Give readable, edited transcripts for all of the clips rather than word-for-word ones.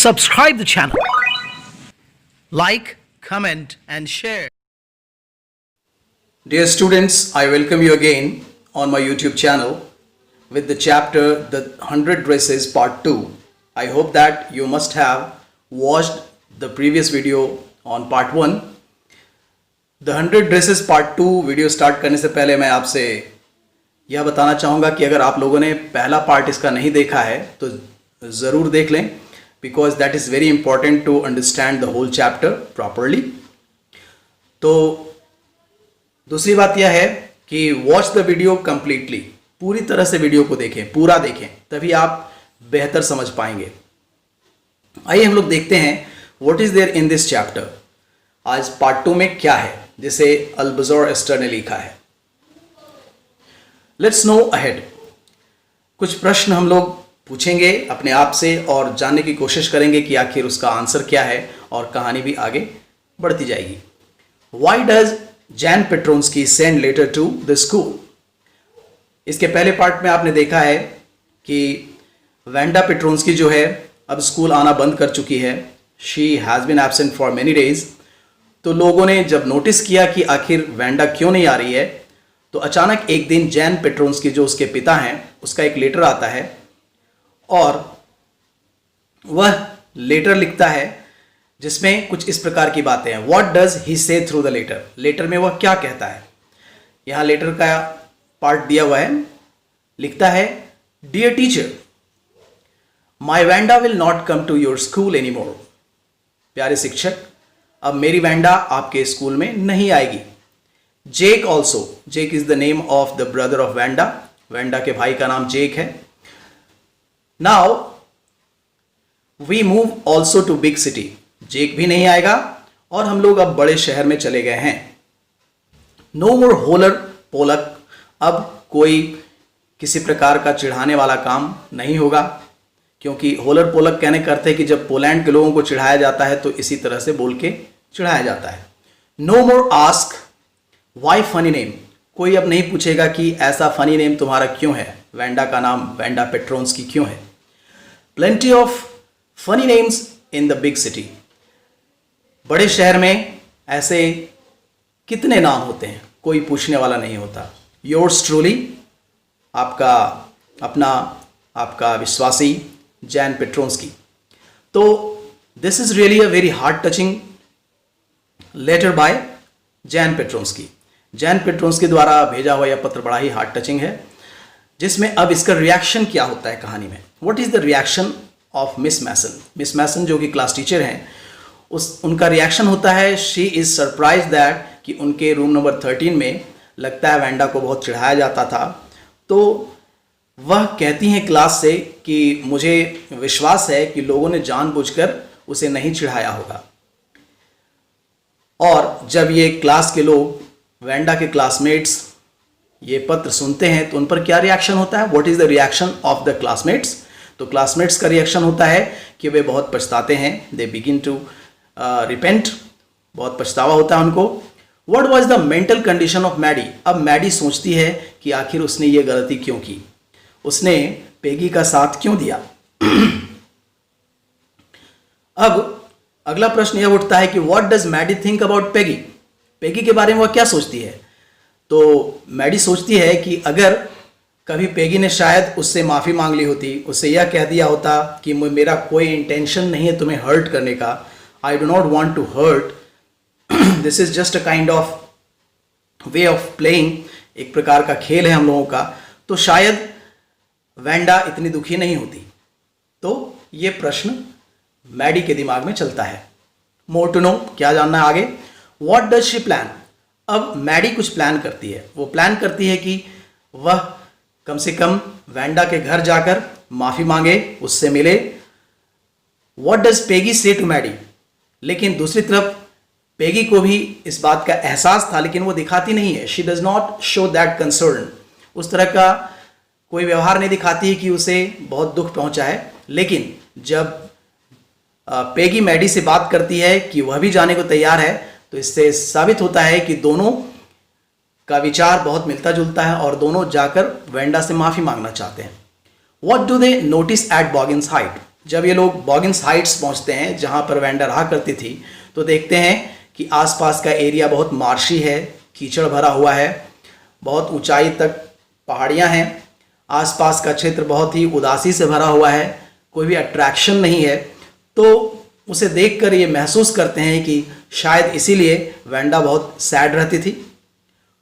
subscribe the channel, like, comment and share. Dear students, I welcome you again on my YouTube channel with the chapter The 100 Dresses Part 2. I hope that you must have watched the previous video on Part 1. The 100 Dresses Part 2 video start करने से पहले मैं आपसे यह बताना चाहूँगा कि अगर आप लोगों ने पहला पार्ट इसका नहीं देखा है तो ज़रूर देख लें, because that is very important to understand the whole chapter properly. तो दूसरी बात यह है कि वॉच द वीडियो कंप्लीटली, पूरी तरह से वीडियो को देखें, पूरा देखें, तभी आप बेहतर समझ पाएंगे. आइए हम लोग देखते हैं what is there in this chapter. आज पार्ट 2 में क्या है जिसे अल्बज़ोर एस्टर ने लिखा है. Let's no ahead. कुछ प्रश्न हम लोग पूछेंगे अपने आप से और जानने की कोशिश करेंगे कि आखिर उसका आंसर क्या है, और कहानी भी आगे बढ़ती जाएगी. Why does Jan Petronski send letter to the school. इसके पहले पार्ट में आपने देखा है कि वेंडा पेट्रोन्स्की जो है अब स्कूल आना बंद कर चुकी है. She has been absent for many days. तो लोगों ने जब नोटिस किया कि आखिर वेंडा क्यों नहीं आ रही है, तो अचानक एक दिन जैन पेट्रोन्स्की जो उसके पिता हैं उसका एक लेटर आता है, और वह लेटर लिखता है जिसमें कुछ इस प्रकार की बातें हैं. व्हाट डज ही से थ्रू द लेटर. लेटर में वह क्या कहता है, यहाँ लेटर का पार्ट दिया हुआ है. लिखता है, dear teacher, my Wanda will not come to your school any more. प्यारे शिक्षक, अब मेरी वेंडा आपके स्कूल में नहीं आएगी. Jake also. Jake is the name of the brother of Wanda. Wanda के भाई का नाम जेक है. Now we move also to big city. Jake भी नहीं आएगा और हम लोग अब बड़े शहर में चले गए हैं. नो मोर होलर पोलक. अब कोई किसी प्रकार का चिढ़ाने वाला काम नहीं होगा, क्योंकि होलर पोलक कहने करते हैं कि जब पोलैंड के लोगों को चिढ़ाया जाता है तो इसी तरह से बोल के चिढ़ाया जाता है. No more ask why funny name. कोई अब नहीं पूछेगा कि ऐसा फनी नेम तुम्हारा क्यों है, वेंडा का नाम वेंडा पेट्रोन्स्की क्यों है. Plenty of funny names in the big city. बड़े शहर में ऐसे कितने नाम होते हैं, कोई पूछने वाला नहीं होता. योर्स ट्रूली, आपका अपना, आपका विश्वासी जैन पेट्रोन्स्की. तो this is really a very heart touching letter by Jan Petronski. Jan Petronski द्वारा भेजा हुआ यह पत्र बड़ा ही हार्ट टचिंग है, जिसमें अब इसका रिएक्शन क्या होता है कहानी में. What is the reaction of Miss Mason. Miss Mason जो कि क्लास टीचर हैं, उनका रिएक्शन होता है, शी इज सरप्राइज दैट, कि उनके रूम नंबर 13 में लगता है वेंडा को बहुत चिढ़ाया जाता था. तो वह कहती हैं क्लास से कि मुझे विश्वास है कि लोगों ने जानबूझकर उसे नहीं चिढ़ाया होगा. और जब ये क्लास के लोग, वेंडा के क्लासमेट्स, ये पत्र सुनते हैं तो उन पर क्या रिएक्शन होता है. What is the reaction of the classmates. तो क्लासमेट्स का रिएक्शन होता है कि वे बहुत पछताते हैं. They begin to repent. बहुत पछतावा होता है उनको. What was the mental condition of Maddie. अब मैडी सोचती है कि आखिर उसने ये गलती क्यों की, उसने पेगी का साथ क्यों दिया. अब अगला प्रश्न यह उठता है कि what does Maddie think about Peggy. Peggy के बारे में वह क्या सोचती है. तो मैडी सोचती है कि अगर कभी पेगी ने शायद उससे माफ़ी मांग ली होती, उससे यह कह दिया होता कि मेरा कोई इंटेंशन नहीं है तुम्हें हर्ट करने का, I do not want to hurt, this is just a kind of way of playing, एक प्रकार का खेल है हम लोगों का, तो शायद वेंडा इतनी दुखी नहीं होती. तो ये प्रश्न मैडी के दिमाग में चलता है. मोर टू नो, क्या जानना है आगे. What does she plan. अब मैडी कुछ प्लान करती है. वो प्लान करती है कि वह कम से कम वेंडा के घर जाकर माफ़ी मांगे, उससे मिले. व्हाट डज पेगी से टू मैडी. लेकिन दूसरी तरफ पेगी को भी इस बात का एहसास था, लेकिन वो दिखाती नहीं है. She does not show that concern. उस तरह का कोई व्यवहार नहीं दिखाती है कि उसे बहुत दुख पहुंचा है. लेकिन जब पेगी मैडी से बात करती है कि वह भी जाने को तैयार है, तो इससे साबित होता है कि दोनों का विचार बहुत मिलता जुलता है और दोनों जाकर वेंडा से माफ़ी मांगना चाहते हैं. What do they notice at Boggins Heights. जब ये लोग बॉगिंस हाइट्स पहुंचते हैं जहां पर वेंडा रहा करती थी, तो देखते हैं कि आसपास का एरिया बहुत मार्शी है, कीचड़ भरा हुआ है, बहुत ऊंचाई तक पहाड़ियां हैं, आसपास का क्षेत्र बहुत ही उदासी से भरा हुआ है, कोई भी अट्रैक्शन नहीं है। तो उसे देखकर ये महसूस करते हैं कि शायद इसीलिए वेंडा बहुत सैड रहती थी।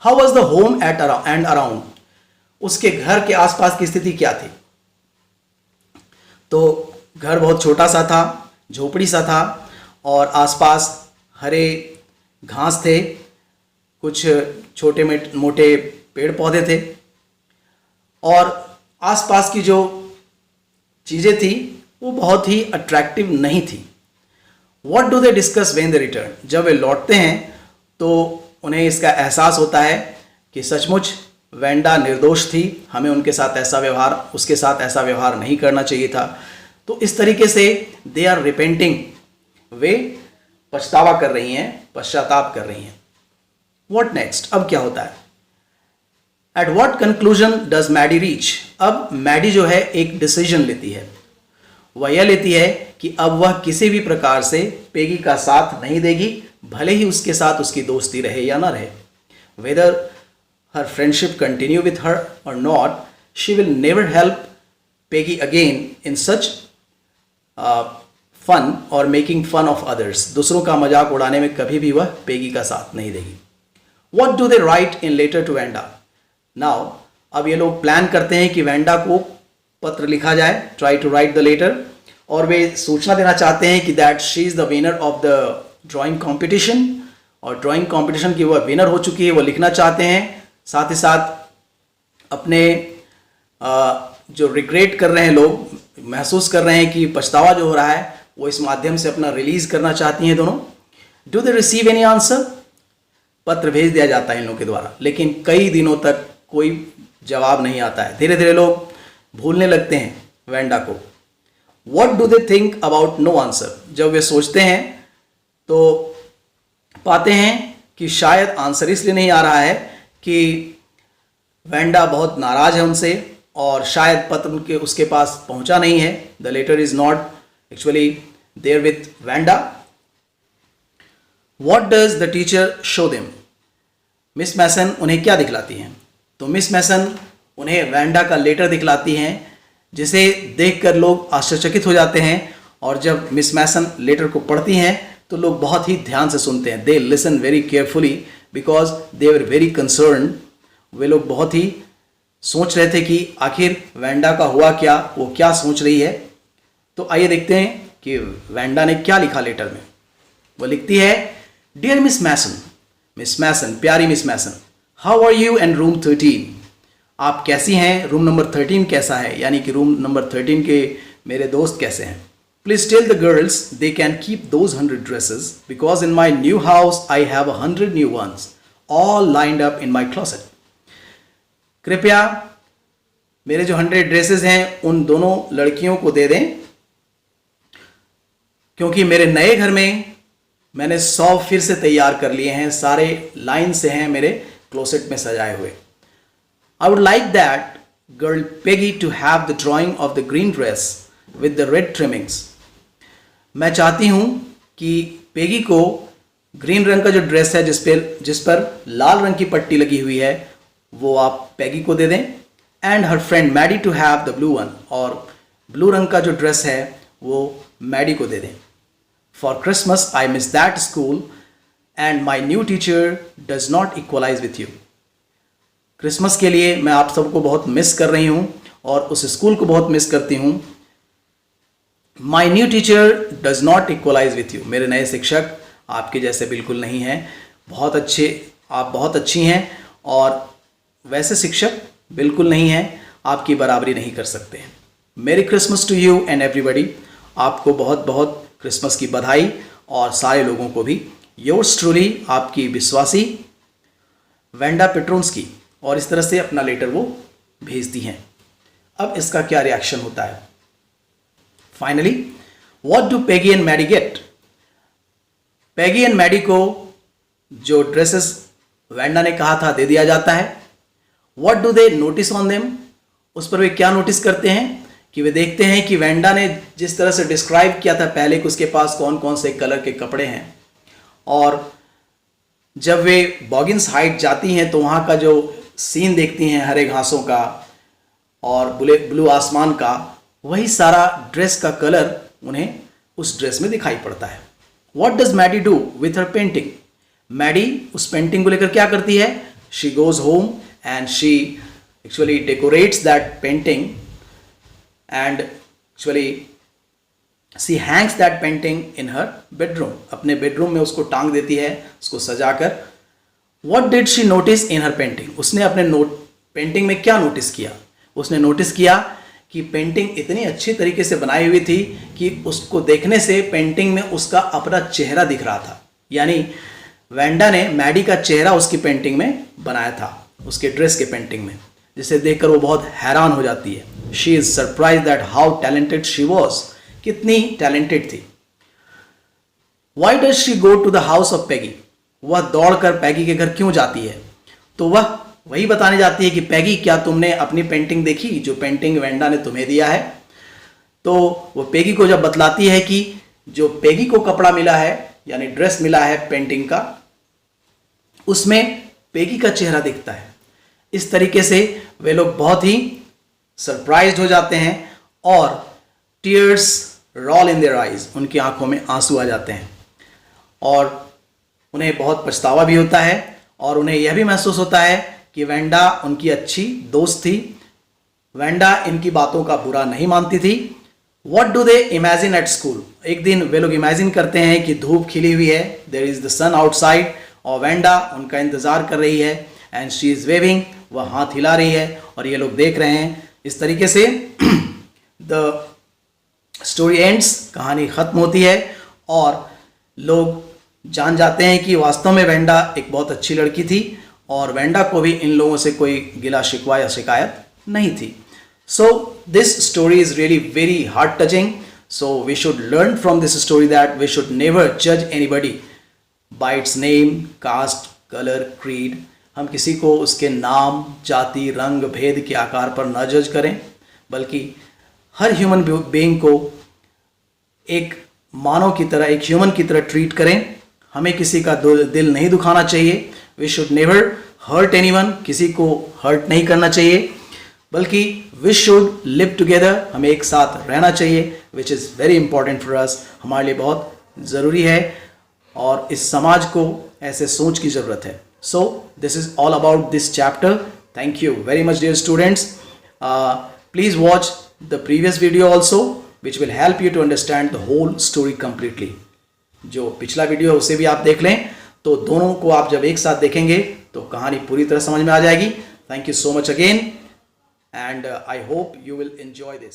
How was the home at and around, उसके घर के आसपास की स्थिति क्या थी? तो घर बहुत छोटा सा था, झोपड़ी सा था, और आसपास हरे घास थे, कुछ छोटे मोटे पेड़ पौधे थे, और आसपास की जो चीज़ें थी वो बहुत ही अट्रैक्टिव नहीं थी। What do they discuss when they return? जब वे लौटते हैं तो उन्हें इसका एहसास होता है कि सचमुच वेंडा निर्दोष थी, हमें उसके साथ ऐसा व्यवहार नहीं करना चाहिए था। तो इस तरीके से दे आर रिपेंटिंग, वे पछतावा कर रही हैं, पश्चाताप कर रही हैं। What next? अब क्या होता है? At what conclusion does Maddie reach? अब मैडी जो है एक डिसीजन लेती है। वह यह लेती है कि अब वह किसी भी प्रकार से पेगी का साथ नहीं देगी, भले ही उसके साथ उसकी दोस्ती रहे या ना रहे। Whether her friendship continue with her और not, she will never help Peggy again in such fun और मेकिंग फन ऑफ अदर्स। दूसरों का मजाक उड़ाने में कभी भी वह पेगी का साथ नहीं देगी। What do they write in letter to Wanda? Now अब ये लोग प्लान करते हैं कि वेंडा को पत्र लिखा जाए, try to write the letter, और वे सूचना देना चाहते हैं कि that she is the winner of the drawing competition, और ड्राइंग कॉम्पिटिशन की वह विनर हो चुकी है, वो लिखना चाहते हैं। साथ ही साथ अपने जो रिग्रेट कर रहे हैं लोग, महसूस कर रहे हैं कि पछतावा जो हो रहा है, वो इस माध्यम से अपना रिलीज करना चाहती हैं दोनों। Do they receive any answer? पत्र भेज दिया जाता है इन लोगों के द्वारा, लेकिन कई दिनों तक कोई जवाब नहीं आता है। धीरे धीरे लोग भूलने लगते हैं वेंडा को। What do they think about no answer? जब वे सोचते हैं तो पाते हैं कि शायद आंसर इसलिए नहीं आ रहा है कि वेंडा बहुत नाराज है उनसे, और शायद पत्र उसके पास पहुंचा नहीं है। The letter is not actually there with Wanda. What does the teacher show them? Miss Mason उन्हें क्या दिखलाती हैं? तो मिस मैसन उन्हें वेंडा का लेटर दिखलाती हैं, जिसे देखकर लोग आश्चर्यचकित हो जाते हैं। और जब मिस मैसन लेटर को पढ़ती हैं तो लोग बहुत ही ध्यान से सुनते हैं। They listen very carefully because they were very concern. वे लोग बहुत ही सोच रहे थे कि आखिर वेंडा का हुआ क्या, वो क्या सोच रही है। तो आइए देखते हैं कि वेंडा ने क्या लिखा लेटर में। वो लिखती है, डियर मिस मैसन, प्यारी Miss Mason, how are you and room 13? आप कैसी हैं? रूम नंबर 13 कैसा है? यानी कि रूम नंबर 13 के मेरे दोस्त कैसे हैं? Please tell the girls they can keep those 100 dresses because in my new house I have 100 new ones all lined up in my closet. कृपया मेरे जो 100 ड्रेसेस हैं उन दोनों लड़कियों को दे दें, क्योंकि मेरे नए घर में मैंने 100 फिर से तैयार कर लिए हैं, सारे लाइन से हैं मेरे क्लोसेट में सजाए हुए। I would like that girl Peggy to have the drawing of the green dress with the red trimmings. मैं चाहती हूँ कि पेगी को ग्रीन रंग का जो ड्रेस है जिस पर लाल रंग की पट्टी लगी हुई है, वो आप पेगी को दे दें। And her friend Maddie to have the blue one, और ब्लू रंग का जो ड्रेस है वो मैडी को दे दें। For Christmas I miss that school and my new teacher does not equalise with you. Christmas के लिए मैं आप सबको बहुत मिस कर रही हूँ और उस स्कूल को बहुत मिस करती हूँ। My new teacher does not equalise with you. मेरे नए शिक्षक आपके जैसे बिल्कुल नहीं हैं, बहुत अच्छे, आप बहुत अच्छी हैं, और वैसे शिक्षक बिल्कुल नहीं हैं, आपकी बराबरी नहीं कर सकते हैं। Merry Christmas to you and everybody. आपको बहुत बहुत क्रिसमस की बधाई, और सारे लोगों को भी। योर्स ट्रूली, आपकी विश्वासी वेंडा पेट्रोन्स्की। और इस तरह से अपना लेटर वो भेजती हैं। अब इसका क्या रिएक्शन होता है? Finally, what do Peggy and Maddie get? Peggy and Maddie को जो ड्रेसेस वेंडा ने कहा था दे दिया जाता है। What do they notice on them? उस पर वे क्या नोटिस करते हैं कि वे देखते हैं कि वेंडा ने जिस तरह से डिस्क्राइब किया था पहले कि उसके पास कौन कौन से कलर के कपड़े हैं, और जब वे बॉगिन्स हाइट जाती हैं तो वहाँ का जो सीन देखती हैं हरे घासों का और ब्लू आसमान का, वही सारा ड्रेस का कलर उन्हें उस ड्रेस में दिखाई पड़ता है. What does Maddie do with her painting? Maddie उस पेंटिंग को लेकर क्या करती है? She goes home and she actually decorates that painting and actually she hangs that painting in her bedroom. अपने बेडरूम में उसको टांग देती है, उसको सजाकर. What did she notice in her painting? उसने अपने पेंटिंग में क्या नोटिस किया? उसने नोटिस किया कि पेंटिंग इतनी अच्छी तरीके से बनाई हुई थी कि उसको देखने से पेंटिंग में उसका अपना चेहरा दिख रहा था. यानी वेंडा ने मैडी का चेहरा उसकी पेंटिंग में बनाया था, उसके ड्रेस के पेंटिंग में, जिसे देखकर वो बहुत हैरान हो जाती है. She is surprise that how talented she was. कितनी टैलेंटेड थी. Why does she go to the house of Peggy? वह दौड़कर पैगी के घर क्यों जाती है? तो वह वही बताने जाती है कि पैगी, क्या तुमने अपनी पेंटिंग देखी जो पेंटिंग वेंडा ने तुम्हें दिया है? तो वो पैगी को जब बतलाती है कि जो पैगी को कपड़ा मिला है यानी ड्रेस मिला है पेंटिंग का, उसमें पैगी का चेहरा दिखता है. इस तरीके से वे लोग बहुत ही सरप्राइज्ड हो जाते हैं और tears roll in their eyes, उनकी आंखों में आंसू आ जाते हैं और उन्हें बहुत पछतावा भी होता है और उन्हें यह भी महसूस होता है कि वेंडा उनकी अच्छी दोस्त थी. वेंडा इनकी बातों का बुरा नहीं मानती थी. What do they imagine at school? एक दिन वे लोग इमेजिन करते हैं कि धूप खिली हुई है, there is the sun outside, और वेंडा उनका इंतजार कर रही है एंड शी इज वेविंग, वह हाथ हिला रही है और ये लोग देख रहे हैं. इस तरीके से द स्टोरी एंड्स, कहानी खत्म होती है और लोग जान जाते हैं कि वास्तव में वेंडा एक बहुत अच्छी लड़की थी और वेंडा को भी इन लोगों से कोई गिला शिकवा या शिकायत नहीं थी. So this story is really very heart touching. So we should learn from this story that we should never जज anybody by its name, caste, colour, creed. हम किसी को उसके नाम, जाति, रंग, भेद के आकार पर न जज करें, बल्कि हर ह्यूमन बीइंग को एक मानव की तरह, एक ह्यूमन की तरह ट्रीट करें. हमें किसी का दिल नहीं दुखाना चाहिए. We should never hurt anyone, किसी को हर्ट नहीं करना चाहिए, बल्कि वी शुड लिव टुगेदर, हमें एक साथ रहना चाहिए, which is very important for us, हमारे लिए बहुत ज़रूरी है और इस समाज को ऐसे सोच की ज़रूरत है. So this is all about this chapter. Thank you very much dear students. Please watch the previous video also which will help you to understand the whole story completely. जो पिछला वीडियो है उसे भी आप देख लें, तो दोनों को आप जब एक साथ देखेंगे तो कहानी पूरी तरह समझ में आ जाएगी. Thank you so much again and I hope you will enjoy this.